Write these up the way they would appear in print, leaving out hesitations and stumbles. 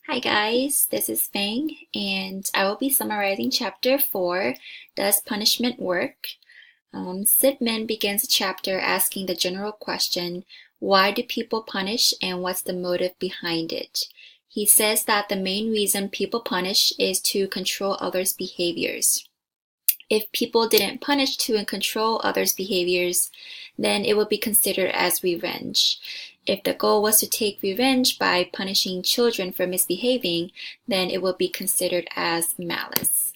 Hi guys, this is Fang, and I will be summarizing Chapter 4, Does Punishment Work? Sidman begins the chapter asking the general question, why do people punish and what's the motive behind it? He says that the main reason people punish is to control others' behaviors. If people didn't punish to control others' behaviors, then it would be considered as revenge. If the goal was to take revenge by punishing children for misbehaving, then it would be considered as malice.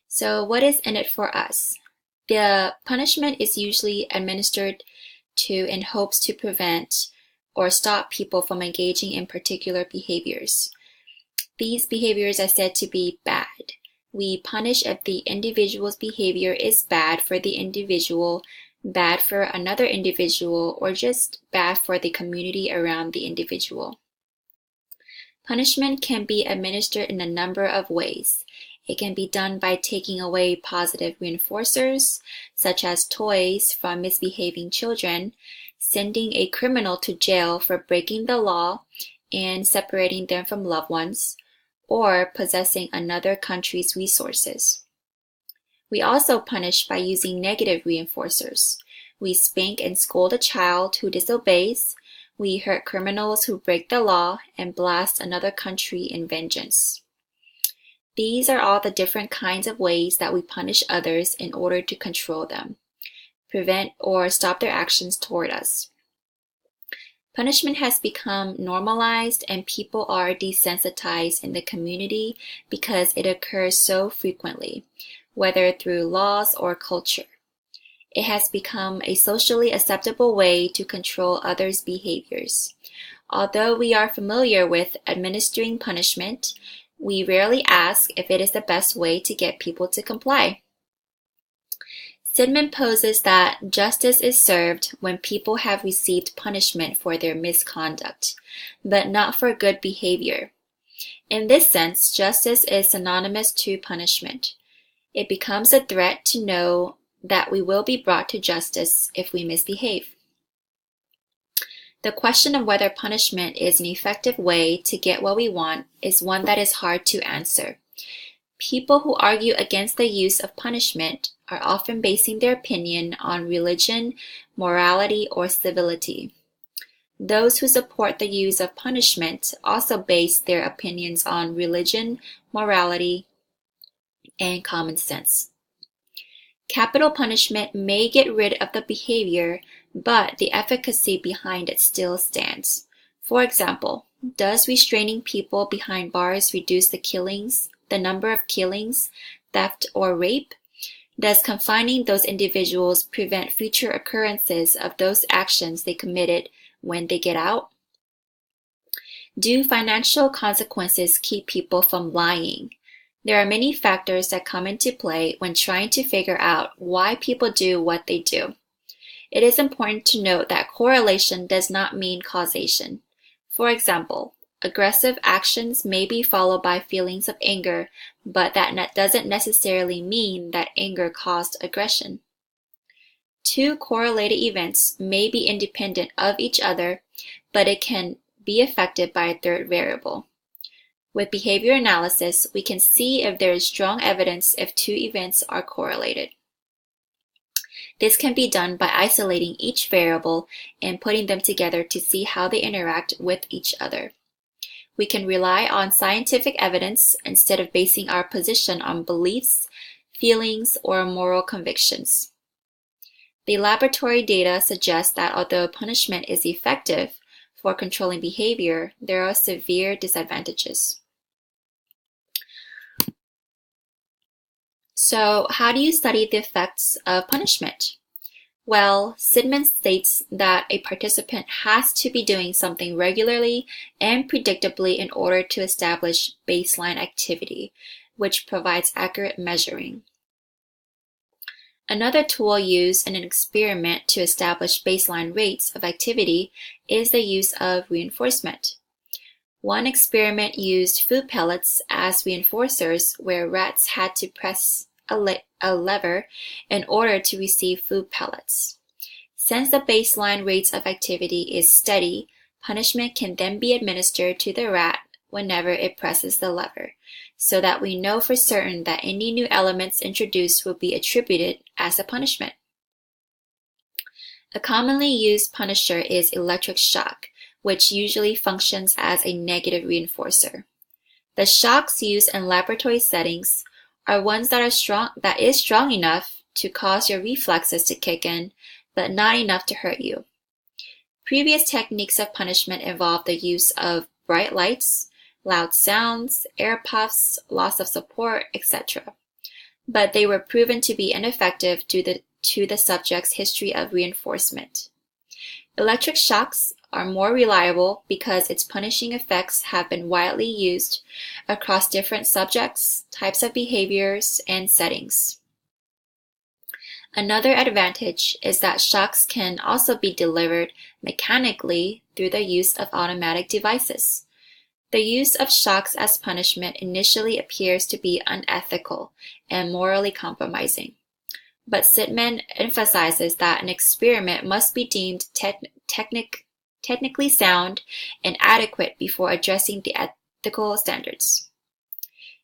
So what is in it for us? The punishment is usually administered in hopes to prevent or stop people from engaging in particular behaviors. These behaviors are said to be bad. We punish if the individual's behavior is bad for the individual, bad for another individual, or just bad for the community around the individual. Punishment can be administered in a number of ways. It can be done by taking away positive reinforcers, such as toys, from misbehaving children, sending a criminal to jail for breaking the law, and separating them from loved ones, or possessing another country's resources. We also punish by using negative reinforcers. We spank and scold a child who disobeys. We hurt criminals who break the law and blast another country in vengeance. These are all the different kinds of ways that we punish others in order to control them, prevent or stop their actions toward us. Punishment has become normalized and people are desensitized in the community because it occurs so frequently, whether through laws or culture. It has become a socially acceptable way to control others' behaviors. Although we are familiar with administering punishment, we rarely ask if it is the best way to get people to comply. Sidman poses that justice is served when people have received punishment for their misconduct, but not for good behavior. In this sense, justice is synonymous to punishment. It becomes a threat to know that we will be brought to justice if we misbehave. The question of whether punishment is an effective way to get what we want is one that is hard to answer. People who argue against the use of punishment are often basing their opinion on religion, morality, or civility. Those who support the use of punishment also base their opinions on religion, morality, and common sense. Capital punishment may get rid of the behavior, but the efficacy behind it still stands. For example, does restraining people behind bars reduce the number of killings, theft, or rape? Does confining those individuals prevent future occurrences of those actions they committed when they get out? Do financial consequences keep people from lying? There are many factors that come into play when trying to figure out why people do what they do. It is important to note that correlation does not mean causation. For example, aggressive actions may be followed by feelings of anger, but that doesn't necessarily mean that anger caused aggression. Two correlated events may be independent of each other, but it can be affected by a third variable. With behavior analysis, we can see if there is strong evidence if two events are correlated. This can be done by isolating each variable and putting them together to see how they interact with each other. We can rely on scientific evidence instead of basing our position on beliefs, feelings, or moral convictions. The laboratory data suggests that although punishment is effective for controlling behavior, there are severe disadvantages. So, how do you study the effects of punishment? Well, Sidman states that a participant has to be doing something regularly and predictably in order to establish baseline activity, which provides accurate measuring. Another tool used in an experiment to establish baseline rates of activity is the use of reinforcement. One experiment used food pellets as reinforcers where rats had to press a lever in order to receive food pellets. Since the baseline rates of activity is steady, punishment can then be administered to the rat whenever it presses the lever, so that we know for certain that any new elements introduced will be attributed as a punishment. A commonly used punisher is electric shock, which usually functions as a negative reinforcer. The shocks used in laboratory settings are ones that is strong enough to cause your reflexes to kick in, but not enough to hurt you. Previous techniques of punishment involve the use of bright lights, loud sounds, air puffs, loss of support, etc. But they were proven to be ineffective due to the subject's history of reinforcement. Electric shocks are more reliable because its punishing effects have been widely used across different subjects, types of behaviors, and settings. Another advantage is that shocks can also be delivered mechanically through the use of automatic devices. The use of shocks as punishment initially appears to be unethical and morally compromising. But Sittman emphasizes that an experiment must be deemed technically sound and adequate before addressing the ethical standards.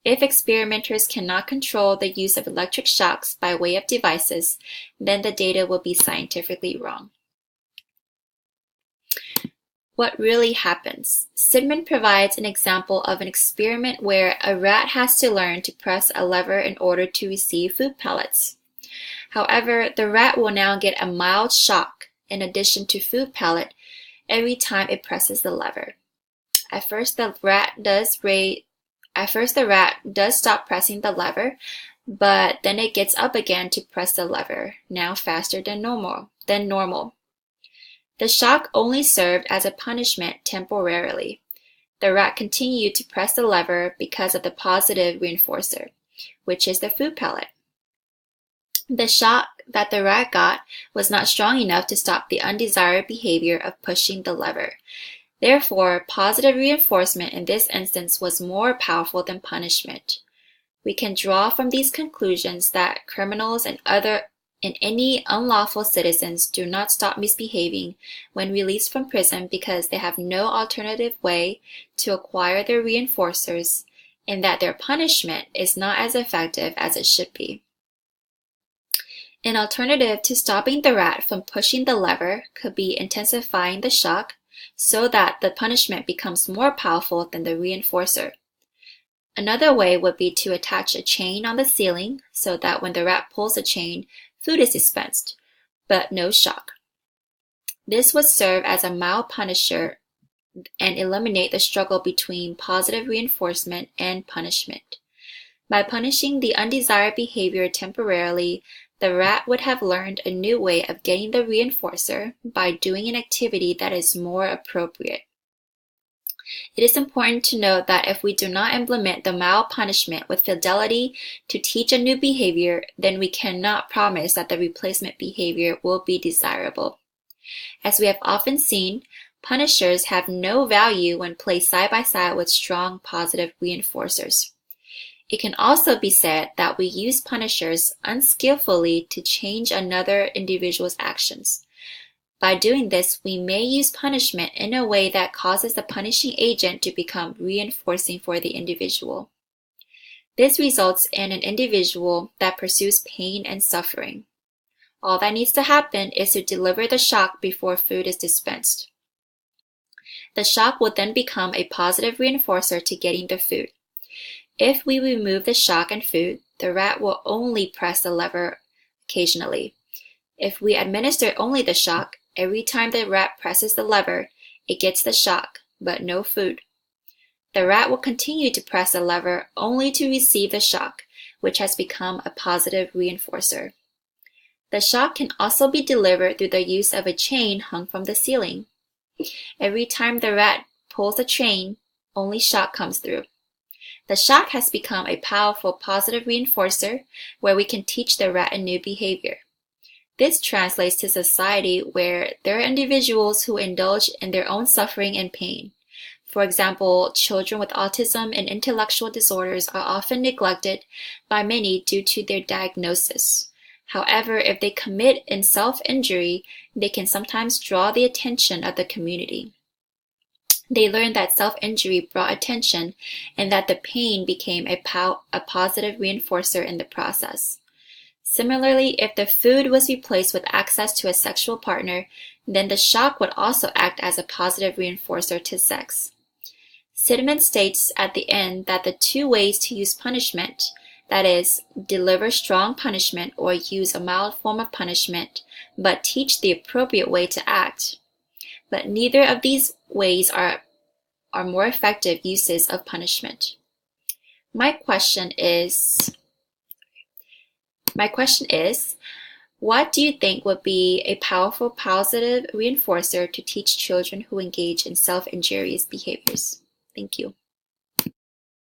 If experimenters cannot control the use of electric shocks by way of devices, then the data will be scientifically wrong. What really happens? Sittman provides an example of an experiment where a rat has to learn to press a lever in order to receive food pellets. However, the rat will now get a mild shock in addition to food pellet every time it presses the lever. At first, the rat does stop pressing the lever, but then it gets up again to press the lever, now faster than normal. The shock only served as a punishment temporarily. The rat continued to press the lever because of the positive reinforcer, which is the food pellet. The shock that the rat got was not strong enough to stop the undesired behavior of pushing the lever. Therefore, positive reinforcement in this instance was more powerful than punishment. We can draw from these conclusions that criminals and any unlawful citizens do not stop misbehaving when released from prison because they have no alternative way to acquire their reinforcers, and that their punishment is not as effective as it should be. An alternative to stopping the rat from pushing the lever could be intensifying the shock so that the punishment becomes more powerful than the reinforcer. Another way would be to attach a chain on the ceiling so that when the rat pulls the chain, food is dispensed, but no shock. This would serve as a mild punisher and eliminate the struggle between positive reinforcement and punishment. By punishing the undesired behavior temporarily, the rat would have learned a new way of getting the reinforcer by doing an activity that is more appropriate. It is important to note that if we do not implement the mild punishment with fidelity to teach a new behavior, then we cannot promise that the replacement behavior will be desirable. As we have often seen, punishers have no value when placed side by side with strong positive reinforcers. It can also be said that we use punishers unskillfully to change another individual's actions. By doing this, we may use punishment in a way that causes the punishing agent to become reinforcing for the individual. This results in an individual that pursues pain and suffering. All that needs to happen is to deliver the shock before food is dispensed. The shock will then become a positive reinforcer to getting the food. If we remove the shock and food, the rat will only press the lever occasionally. If we administer only the shock, every time the rat presses the lever, it gets the shock, but no food. The rat will continue to press the lever only to receive the shock, which has become a positive reinforcer. The shock can also be delivered through the use of a chain hung from the ceiling. Every time the rat pulls the chain, only shock comes through. The shock has become a powerful positive reinforcer where we can teach the rat a new behavior. This translates to society where there are individuals who indulge in their own suffering and pain. For example, children with autism and intellectual disorders are often neglected by many due to their diagnosis. However, if they commit in self-injury, they can sometimes draw the attention of the community. They learned that self-injury brought attention and that the pain became a positive reinforcer in the process. Similarly, if the food was replaced with access to a sexual partner, then the shock would also act as a positive reinforcer to sex. Sidman states at the end that the two ways to use punishment, that is, deliver strong punishment or use a mild form of punishment, but teach the appropriate way to act. But neither of these ways are more effective uses of punishment. My question is, what do you think would be a powerful positive reinforcer to teach children who engage in self-injurious behaviors? Thank you.